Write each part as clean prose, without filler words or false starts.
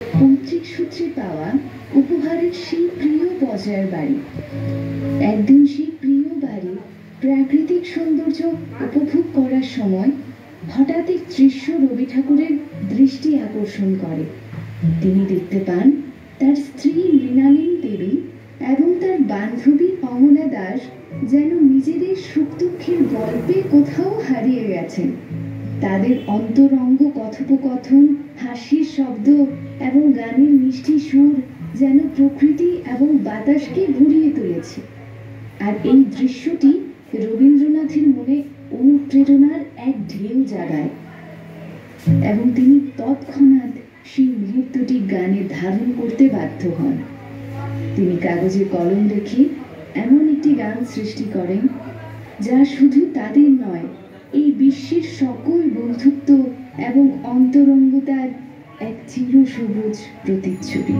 পৈতৃক সূত্রে পাওয়া উপহারের সেই প্রিয় পর্যায়ের বাড়ি। একদিন সেই প্রিয় বাড়ি প্রাকৃতিক সৌন্দর্য উপভোগ করার সময় হঠাৎ এক দৃশ্য রবি ঠাকুরের দৃষ্টি আকর্ষণ করে। তিনি দেখতে পান তার স্ত্রী মৃণালিনী দেবী এবং তার বান্ধবী অমলা দাস যেন নিজেদের সুখ দুঃখের গল্পে কোথাও হারিয়ে গেছেন। তাদের অন্তরঙ্গ কথোপকথন, হাসির শব্দ এবং গানের মিষ্টি সুর যেন প্রকৃতি এবং বাতাসকে ঘুরিয়ে তুলেছে। আর এই দৃশ্যটি রবীন্দ্রনাথের মনে অনুপ্রেরণার এক ঢেউ জাগায় এবং তিনি তৎক্ষণাৎ সেই মুহূর্তটি গানে ধারণ করতে বাধ্য হন। তিনি কাগজে কলম রেখে এমন একটি গান সৃষ্টি করেন যা শুধু তাদের নয়, এই বিশ্বের সকল বন্ধুত্ব এবং অন্তরঙ্গতার এক চিরসবুজ প্রতিচ্ছবি।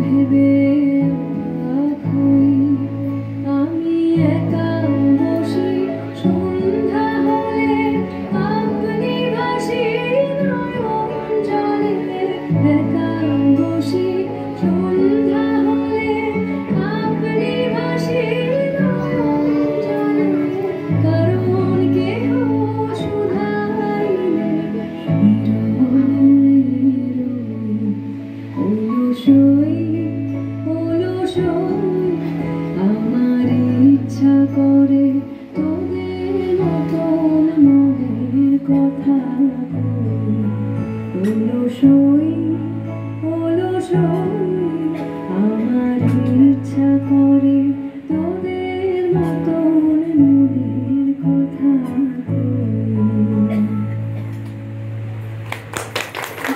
ভেবে